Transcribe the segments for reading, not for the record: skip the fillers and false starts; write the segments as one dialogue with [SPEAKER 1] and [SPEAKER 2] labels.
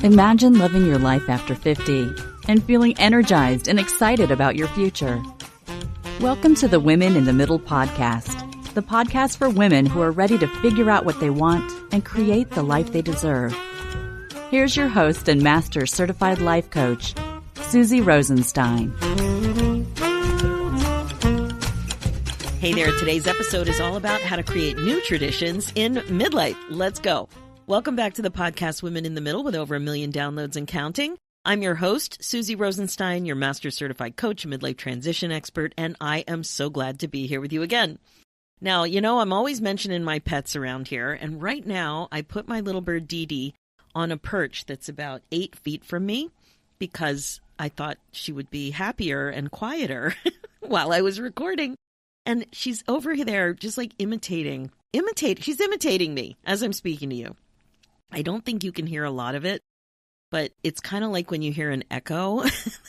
[SPEAKER 1] Imagine living your life after 50 and feeling energized and excited about your future. Welcome to the Women in the Middle podcast, the podcast for women who are ready to figure out what they want and create the life they deserve. Here's your host and master certified life coach, Susie Rosenstein.
[SPEAKER 2] Hey there, today's episode is all about how to create new traditions in midlife. Let's go. Welcome back to the podcast Women in the Middle with over 1 million downloads and counting. I'm your host, Susie Rosenstein, your master certified coach, midlife transition expert, and I am so glad to be here with you again. Now, I'm always mentioning my pets around here, and right now I put my little bird Dee Dee on a perch that's about 8 feet from me because I thought she would be happier and quieter while I was recording. And she's over there just like imitating. She's imitating me as I'm speaking to you. I don't think you can hear a lot of it, but it's kind of like when you hear an echo.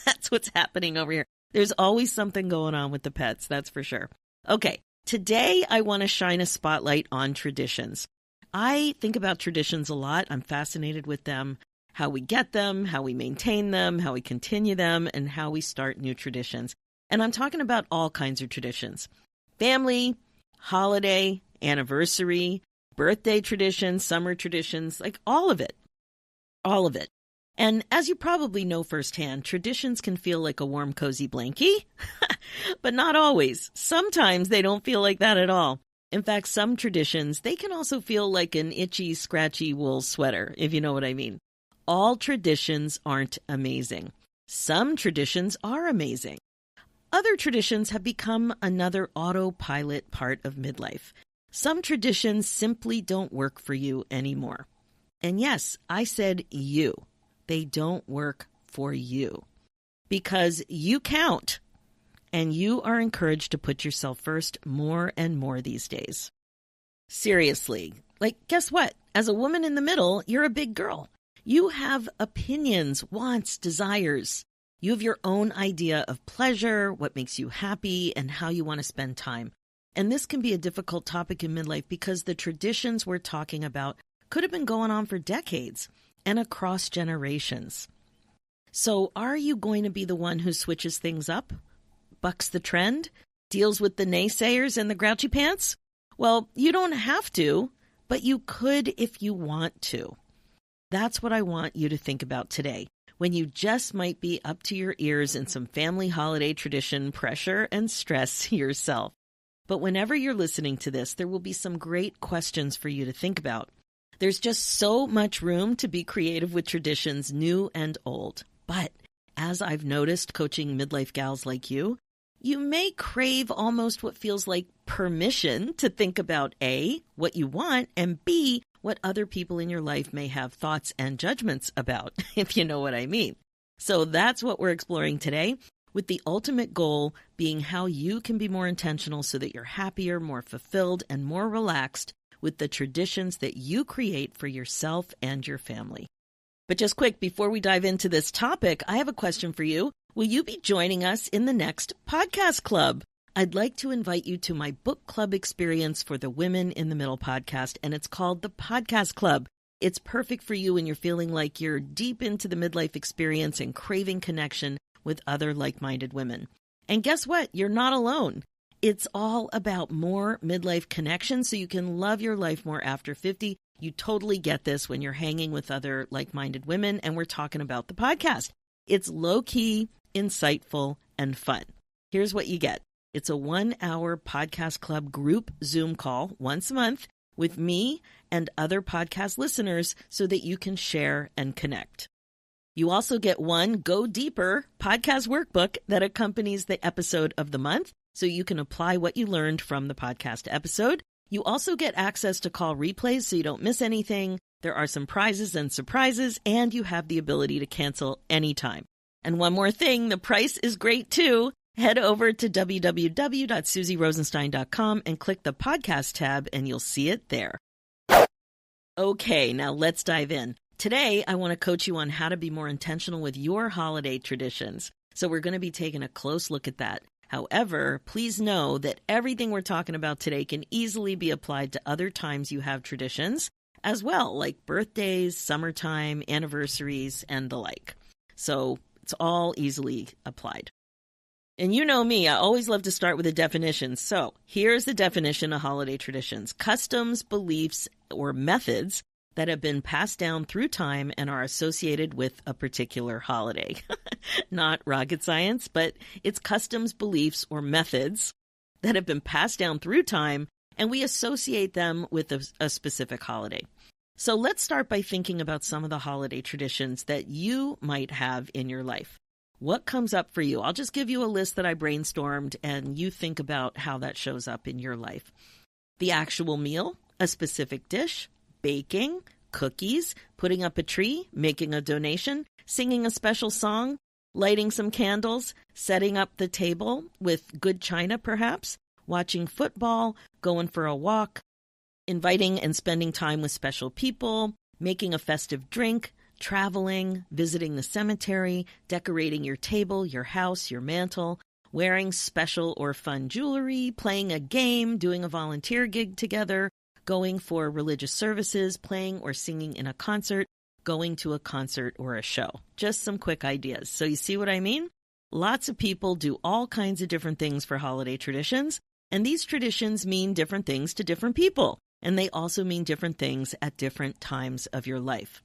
[SPEAKER 2] That's what's happening over here. There's always something going on with the pets, that's for sure. Okay, today I want to shine a spotlight on traditions. I think about traditions a lot. I'm fascinated with them, how we get them, how we maintain them, how we continue them, and how we start new traditions. And I'm talking about all kinds of traditions. Family, holiday, anniversary, birthday traditions, summer traditions, like all of it. All of it. And as you probably know firsthand, traditions can feel like a warm, cozy blankie, but not always. Sometimes they don't feel like that at all. In fact, some traditions, they can also feel like an itchy, scratchy wool sweater, if you know what I mean. All traditions aren't amazing. Some traditions are amazing. Other traditions have become another autopilot part of midlife. Some traditions simply don't work for you anymore. And yes, I said you. They don't work for you. Because you count. And you are encouraged to put yourself first more and more these days. Seriously. Like, guess what? As a woman in the middle, you're a big girl. You have opinions, wants, desires. You have your own idea of pleasure, what makes you happy, and how you want to spend time. And this can be a difficult topic in midlife because the traditions we're talking about could have been going on for decades and across generations. So are you going to be the one who switches things up, bucks the trend, deals with the naysayers and the grouchy pants? Well, you don't have to, but you could if you want to. That's what I want you to think about today, when you just might be up to your ears in some family holiday tradition pressure and stress yourself. But whenever you're listening to this, there will be some great questions for you to think about. There's just so much room to be creative with traditions, new and old. But as I've noticed coaching midlife gals like you, you may crave almost what feels like permission to think about A, what you want, and B, what other people in your life may have thoughts and judgments about, if you know what I mean. So that's what we're exploring today, with the ultimate goal being how you can be more intentional so that you're happier, more fulfilled, and more relaxed with the traditions that you create for yourself and your family. But just quick, before we dive into this topic, I have a question for you. Will you be joining us in the next podcast club? I'd like to invite you to my book club experience for the Women in the Middle podcast, and it's called the Podcast Club. It's perfect for you when you're feeling like you're deep into the midlife experience and craving connection with other like-minded women. And guess what? You're not alone. It's all about more midlife connection so you can love your life more after 50. You totally get this when you're hanging with other like-minded women, and we're talking about the podcast. It's low-key, insightful, and fun. Here's what you get. It's a 1-hour podcast club group Zoom call once a month with me and other podcast listeners so that you can share and connect. You also get one Go Deeper podcast workbook that accompanies the episode of the month so you can apply what you learned from the podcast episode. You also get access to call replays so you don't miss anything. There are some prizes and surprises, and you have the ability to cancel anytime. And one more thing, the price is great too. Head over to www.susierosenstein.com and click the podcast tab and you'll see it there. Okay, now let's dive in. Today, I want to coach you on how to be more intentional with your holiday traditions. So we're going to be taking a close look at that. However, please know that everything we're talking about today can easily be applied to other times you have traditions as well, like birthdays, summertime, anniversaries, and the like. So it's all easily applied. And you know me, I always love to start with a definition. So here's the definition of holiday traditions: customs, beliefs, or methods that have been passed down through time and are associated with a particular holiday. Not rocket science, but it's customs, beliefs, or methods that have been passed down through time, and we associate them with a specific holiday. So let's start by thinking about some of the holiday traditions that you might have in your life. What comes up for you? I'll just give you a list that I brainstormed, and you think about how that shows up in your life. The actual meal, a specific dish, baking, cookies, putting up a tree, making a donation, singing a special song, lighting some candles, setting up the table with good china perhaps, watching football, going for a walk, inviting and spending time with special people, making a festive drink, traveling, visiting the cemetery, decorating your table, your house, your mantle, wearing special or fun jewelry, playing a game, doing a volunteer gig together, going for religious services, playing or singing in a concert, going to a concert or a show. Just some quick ideas. So you see what I mean? Lots of people do all kinds of different things for holiday traditions, and these traditions mean different things to different people, and they also mean different things at different times of your life.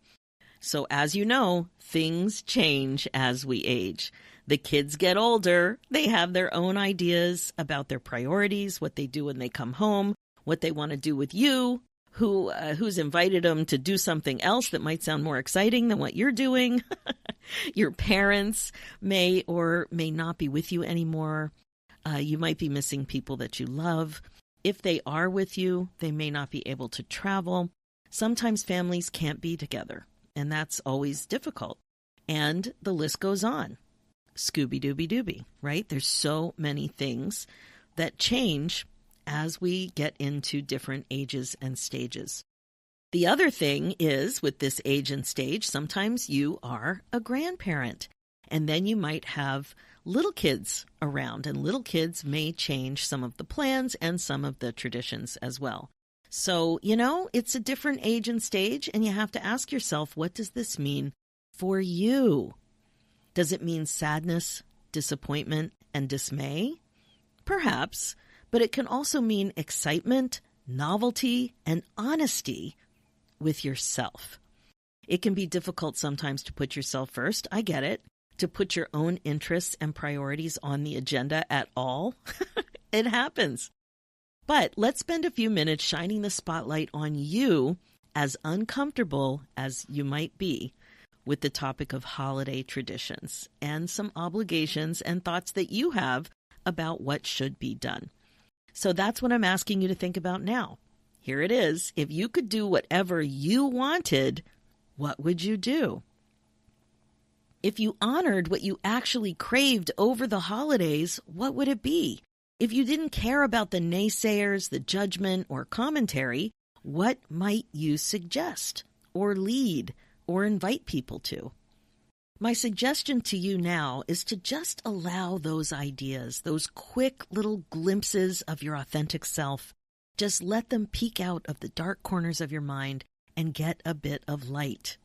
[SPEAKER 2] So as you know, things change as we age. The kids get older. They have their own ideas about their priorities, what they do when they come home, what they want to do with you, who's invited them to do something else that might sound more exciting than what you're doing. Your parents may or may not be with you anymore. You might be missing people that you love. If they are with you, they may not be able to travel. Sometimes families can't be together, and that's always difficult. And the list goes on. Scooby-Dooby-Dooby, right? There's so many things that change as we get into different ages and stages. The other thing is, with this age and stage, sometimes you are a grandparent, and then you might have little kids around, and little kids may change some of the plans and some of the traditions as well. So, it's a different age and stage, and you have to ask yourself, what does this mean for you? Does it mean sadness, disappointment, and dismay? Perhaps, but it can also mean excitement, novelty, and honesty with yourself. It can be difficult sometimes to put yourself first. I get it. To put your own interests and priorities on the agenda at all. It happens. But let's spend a few minutes shining the spotlight on you, as uncomfortable as you might be, with the topic of holiday traditions and some obligations and thoughts that you have about what should be done. So that's what I'm asking you to think about now. Here it is. If you could do whatever you wanted, what would you do? If you honored what you actually craved over the holidays, what would it be? If you didn't care about the naysayers, the judgment, or commentary, what might you suggest, or lead, or invite people to? My suggestion to you now is to just allow those ideas, those quick little glimpses of your authentic self. Just let them peek out of the dark corners of your mind and get a bit of light.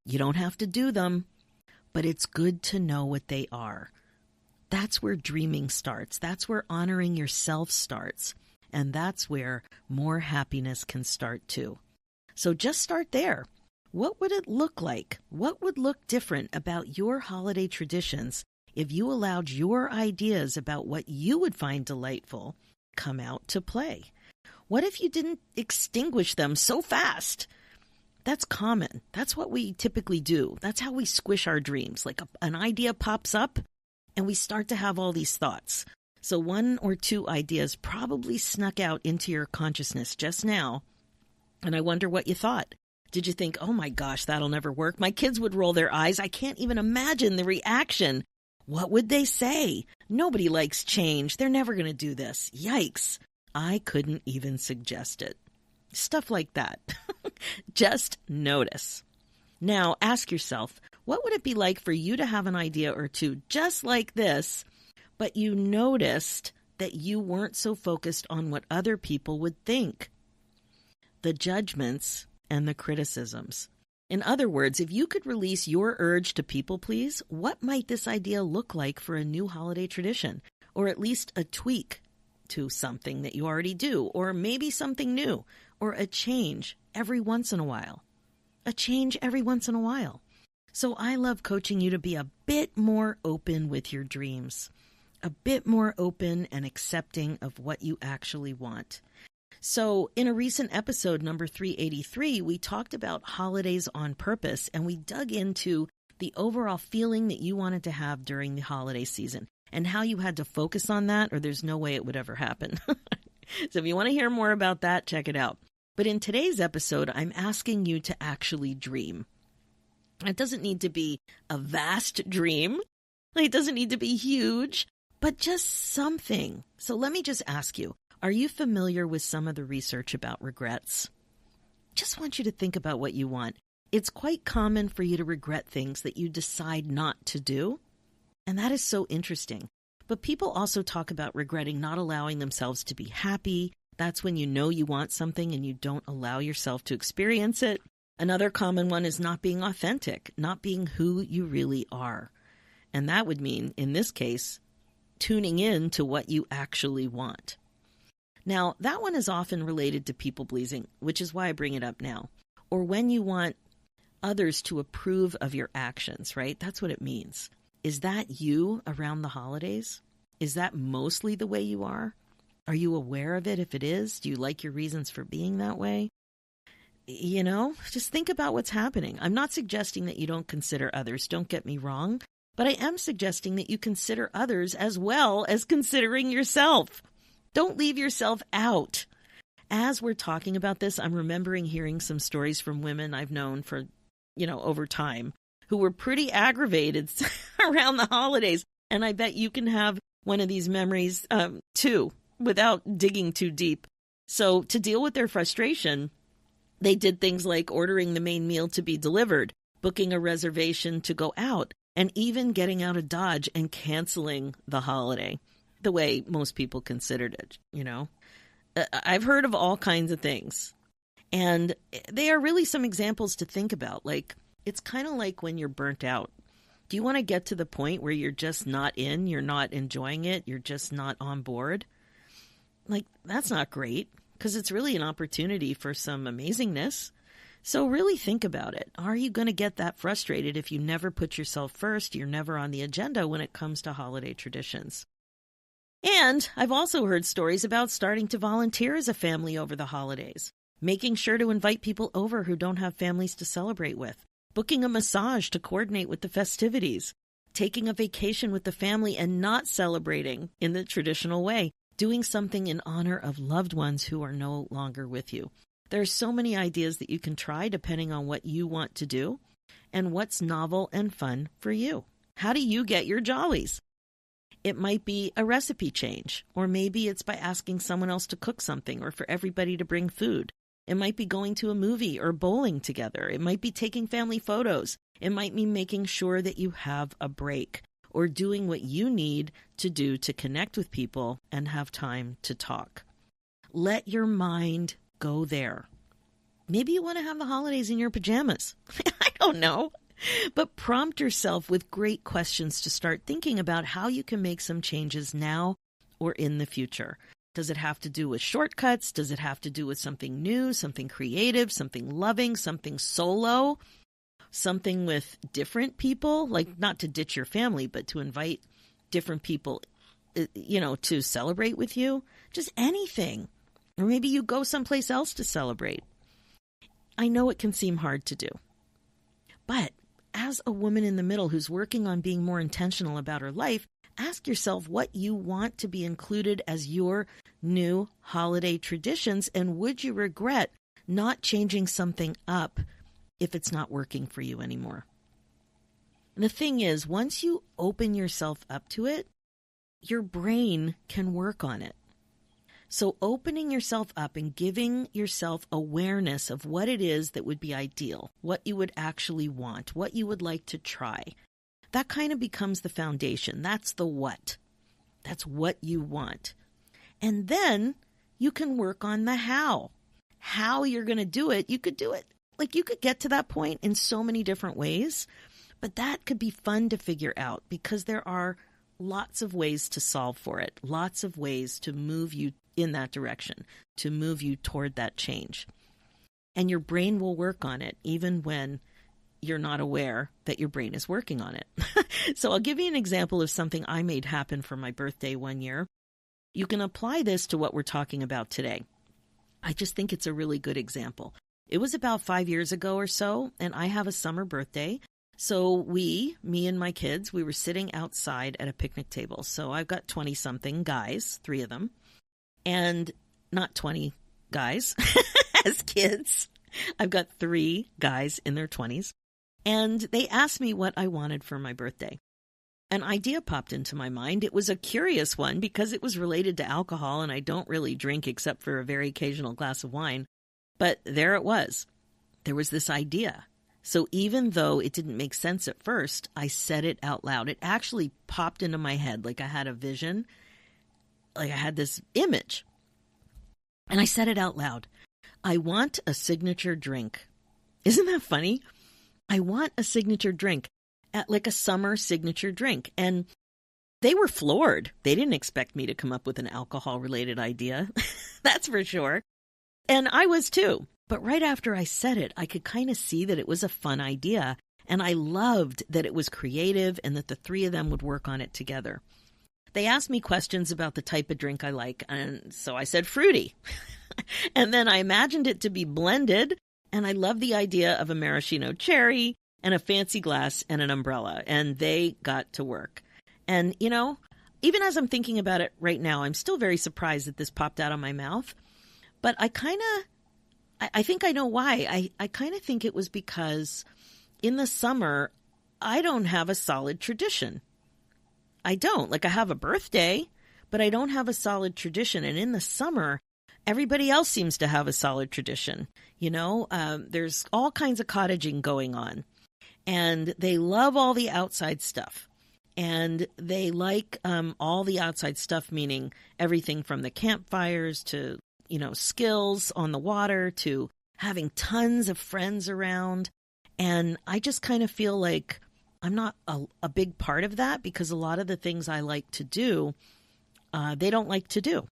[SPEAKER 2] You don't have to do them, but it's good to know what they are. That's where dreaming starts. That's where honoring yourself starts. And that's where more happiness can start too. So just start there. What would it look like? What would look different about your holiday traditions if you allowed your ideas about what you would find delightful come out to play? What if you didn't extinguish them so fast? That's common. That's what we typically do. That's how we squish our dreams. Like an idea pops up and we start to have all these thoughts. So one or two ideas probably snuck out into your consciousness just now. And I wonder what you thought. Did you think, oh my gosh, that'll never work? My kids would roll their eyes. I can't even imagine the reaction. What would they say? Nobody likes change. They're never going to do this. Yikes. I couldn't even suggest it. Stuff like that. Just notice. Now ask yourself, what would it be like for you to have an idea or two just like this, but you noticed that you weren't so focused on what other people would think? The judgments and the criticisms. In other words, if you could release your urge to people please, what might this idea look like for a new holiday tradition? Or at least a tweak to something that you already do, or maybe something new, or a change every once in a while. A change every once in a while. So I love coaching you to be a bit more open with your dreams, a bit more open and accepting of what you actually want. So in a recent episode, number 383, we talked about holidays on purpose, and we dug into the overall feeling that you wanted to have during the holiday season and how you had to focus on that or there's no way it would ever happen. So if you want to hear more about that, check it out. But in today's episode, I'm asking you to actually dream. It doesn't need to be a vast dream. It doesn't need to be huge, but just something. So let me just ask you, are you familiar with some of the research about regrets? Just want you to think about what you want. It's quite common for you to regret things that you decide not to do. And that is so interesting. But people also talk about regretting not allowing themselves to be happy. That's when you know you want something and you don't allow yourself to experience it. Another common one is not being authentic, not being who you really are. And that would mean, in this case, tuning in to what you actually want. Now, that one is often related to people-pleasing, which is why I bring it up now. Or when you want others to approve of your actions, right? That's what it means. Is that you around the holidays? Is that mostly the way you are? Are you aware of it if it is? Do you like your reasons for being that way? You know, just think about what's happening. I'm not suggesting that you don't consider others. Don't get me wrong. But I am suggesting that you consider others as well as considering yourself. Don't leave yourself out. As we're talking about this, I'm remembering hearing some stories from women I've known for, over time who were pretty aggravated around the holidays. And I bet you can have one of these memories too, without digging too deep. So to deal with their frustration, they did things like ordering the main meal to be delivered, booking a reservation to go out, and even getting out of Dodge and canceling the holiday, the way most people considered it, I've heard of all kinds of things. And they are really some examples to think about. Like, it's kind of like when you're burnt out. Do you want to get to the point where you're just not you're not enjoying it, you're just not on board? Like, that's not great, because it's really an opportunity for some amazingness. So really think about it. Are you going to get that frustrated if you never put yourself first? You're never on the agenda when it comes to holiday traditions. And I've also heard stories about starting to volunteer as a family over the holidays, making sure to invite people over who don't have families to celebrate with, booking a massage to coordinate with the festivities, taking a vacation with the family and not celebrating in the traditional way, doing something in honor of loved ones who are no longer with you. There are so many ideas that you can try depending on what you want to do and what's novel and fun for you. How do you get your jollies? It might be a recipe change, or maybe it's by asking someone else to cook something or for everybody to bring food. It might be going to a movie or bowling together. It might be taking family photos. It might be making sure that you have a break or doing what you need to do to connect with people and have time to talk. Let your mind go there. Maybe you want to have the holidays in your pajamas. I don't know. But prompt yourself with great questions to start thinking about how you can make some changes now or in the future. Does it have to do with shortcuts? Does it have to do with something new, something creative, something loving, something solo, something with different people? Like, not to ditch your family, but to invite different people, to celebrate with you. Just anything. Or maybe you go someplace else to celebrate. I know it can seem hard to do. But as a woman in the middle who's working on being more intentional about her life, ask yourself what you want to be included as your new holiday traditions, and would you regret not changing something up if it's not working for you anymore? And the thing is, once you open yourself up to it, your brain can work on it. So opening yourself up and giving yourself awareness of what it is that would be ideal, what you would actually want, what you would like to try, that kind of becomes the foundation. That's the what. That's what you want. And then you can work on the how. How you're going to do it, you could do it like you could get to that point in so many different ways, but that could be fun to figure out because there are lots of ways to solve for it, lots of ways to move you in that direction, to move you toward that change. And your brain will work on it even when you're not aware that your brain is working on it. So I'll give you an example of something I made happen for my birthday one year. You can apply this to what we're talking about today. I just think it's a really good example. It was about 5 years ago or so, and I have a summer birthday. So me and my kids, we were sitting outside at a picnic table. So I've got 20-something guys, 3 of them, and not 20 guys as kids. I've got 3 guys in their 20s. And they asked me what I wanted for my birthday. An idea popped into my mind. It was a curious one because it was related to alcohol, and I don't really drink except for a very occasional glass of wine. But there it was. There was this idea. So even though it didn't make sense at first, I said it out loud. It actually popped into my head like I had a vision, like I had this image. And I said it out loud. I want a signature drink. Isn't that funny? I want a signature drink, like a summer signature drink. And they were floored. They didn't expect me to come up with an alcohol-related idea. That's for sure. And I was too. But right after I said it, I could kind of see that it was a fun idea. And I loved that it was creative and that the 3 of them would work on it together. They asked me questions about the type of drink I like. And so I said fruity. And then I imagined it to be blended. And I love the idea of a maraschino cherry and a fancy glass and an umbrella. And they got to work. And, you know, even as I'm thinking about it right now, I'm still very surprised that this popped out of my mouth. But I think I know why. I kind of think it was because in the summer, I don't have a solid tradition. I don't. Like I have a birthday, but I don't have a solid tradition. And in the summer, everybody else seems to have a solid tradition. You know, there's all kinds of cottaging going on, and they love all the outside stuff. And they like all the outside stuff, meaning everything from the campfires to, you know, skills on the water to having tons of friends around. And I just kind of feel like I'm not a big part of that because a lot of the things I like to do, they don't like to do.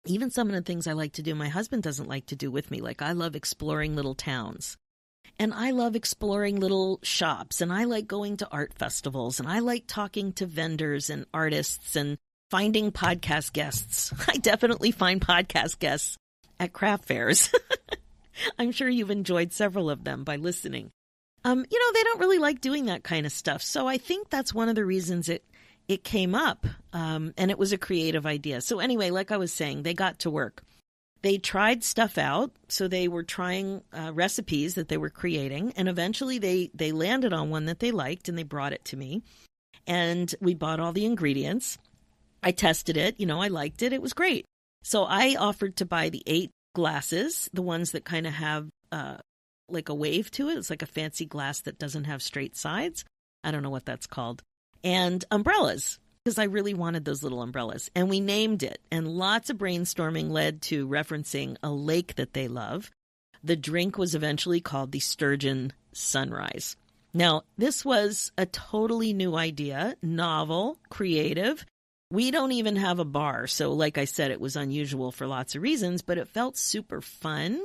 [SPEAKER 2] Even some of the things I like to do, my husband doesn't like to do with me. Like I love exploring little towns, and I love exploring little shops, and I like going to art festivals, and I like talking to vendors and artists and finding podcast guests. I definitely find podcast guests at craft fairs. I'm sure you've enjoyed several of them by listening. You know, they don't really like doing that kind of stuff. So I think that's one of the reasons it came up, and it was a creative idea. So anyway, like I was saying, they got to work. They tried stuff out. So they were trying recipes that they were creating. And eventually they landed on one that they liked, and they brought it to me. And we bought all the ingredients. I tested it. You know, I liked it. It was great. So I offered to buy the 8 glasses, the ones that kind of have like a wave to it. It's like a fancy glass that doesn't have straight sides. I don't know what that's called. And umbrellas, because I really wanted those little umbrellas. And we named it. And lots of brainstorming led to referencing a lake that they love. The drink was eventually called the Sturgeon Sunrise. Now, this was a totally new idea, novel, creative. We don't even have a bar. So like I said, it was unusual for lots of reasons, but it felt super fun.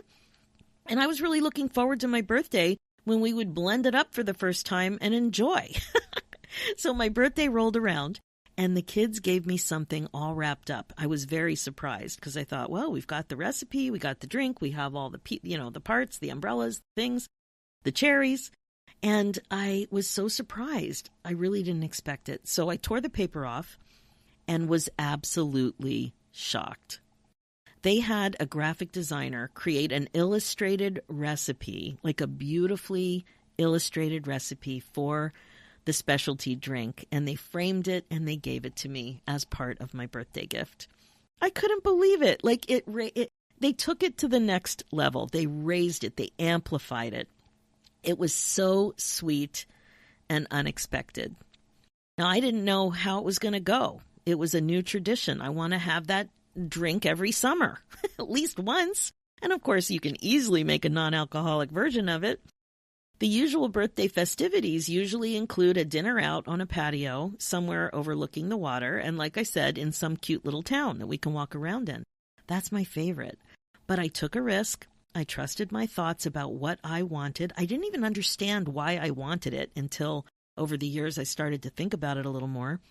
[SPEAKER 2] And I was really looking forward to my birthday when we would blend it up for the first time and enjoy. So my birthday rolled around, and the kids gave me something all wrapped up. I was very surprised because I thought, well, we've got the recipe, we got the drink, we have all the the parts, the umbrellas, things, the cherries. And I was so surprised. I really didn't expect it. So I tore the paper off and was absolutely shocked. They had a graphic designer create an illustrated recipe, like a beautifully illustrated recipe for the specialty drink, and they framed it and they gave it to me as part of my birthday gift. I couldn't believe it. Like they took it to the next level. They raised it. They amplified it. It was so sweet and unexpected. Now, I didn't know how it was going to go. It was a new tradition. I want to have that drink every summer, at least once. And of course, you can easily make a non-alcoholic version of it. The usual birthday festivities usually include a dinner out on a patio somewhere overlooking the water, and like I said, in some cute little town that we can walk around in. That's my favorite. But I took a risk. I trusted my thoughts about what I wanted. I didn't even understand why I wanted it until over the years I started to think about it a little more.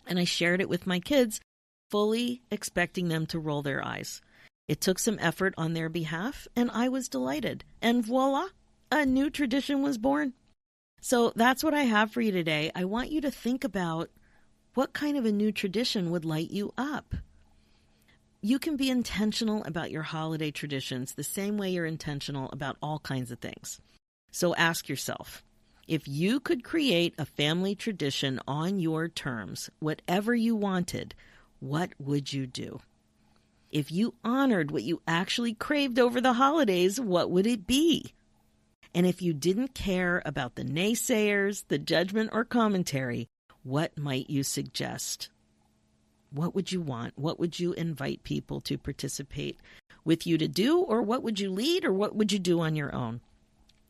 [SPEAKER 2] And I shared it with my kids, fully expecting them to roll their eyes. It took some effort on their behalf, and I was delighted. And voila! A new tradition was born. So that's what I have for you today. I want you to think about what kind of a new tradition would light you up. You can be intentional about your holiday traditions the same way you're intentional about all kinds of things. So ask yourself, if you could create a family tradition on your terms, whatever you wanted, what would you do? If you honored what you actually craved over the holidays, what would it be? And if you didn't care about the naysayers, the judgment, or commentary, what might you suggest? What would you want? What would you invite people to participate with you to do? Or what would you lead? Or what would you do on your own?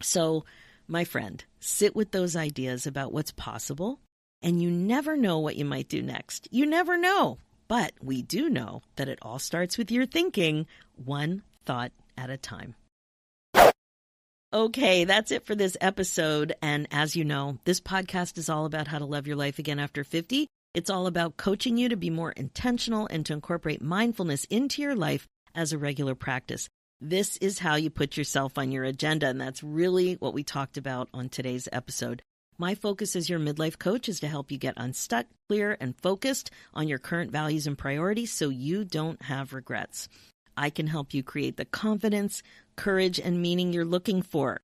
[SPEAKER 2] So, my friend, sit with those ideas about what's possible. And you never know what you might do next. You never know. But we do know that it all starts with your thinking, one thought at a time. Okay, that's it for this episode. And as you know, this podcast is all about how to love your life again after 50. It's all about coaching you to be more intentional and to incorporate mindfulness into your life as a regular practice. This is how you put yourself on your agenda, and that's really what we talked about on today's episode. My focus as your midlife coach is to help you get unstuck, clear, and focused on your current values and priorities so you don't have regrets. I can help you create the confidence, courage, and meaning you're looking for.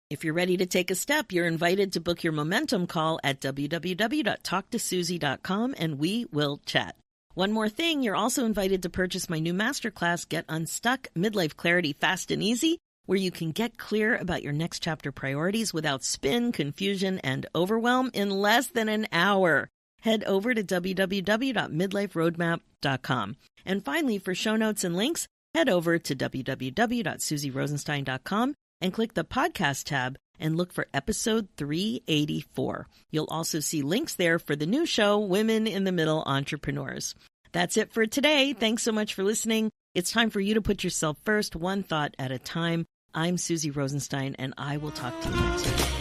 [SPEAKER 2] If you're ready to take a step, you're invited to book your momentum call at www.talktosusie.com, and we will chat. One more thing, you're also invited to purchase my new masterclass, Get Unstuck, Midlife Clarity Fast and Easy, where you can get clear about your next chapter priorities without spin, confusion, and overwhelm in less than an hour. Head over to www.midliferoadmap.com. And finally, for show notes and links, head over to www.susierosenstein.com and click the podcast tab and look for episode 384. You'll also see links there for the new show, Women in the Middle Entrepreneurs. That's it for today. Thanks so much for listening. It's time for you to put yourself first, one thought at a time. I'm Susie Rosenstein, and I will talk to you next week.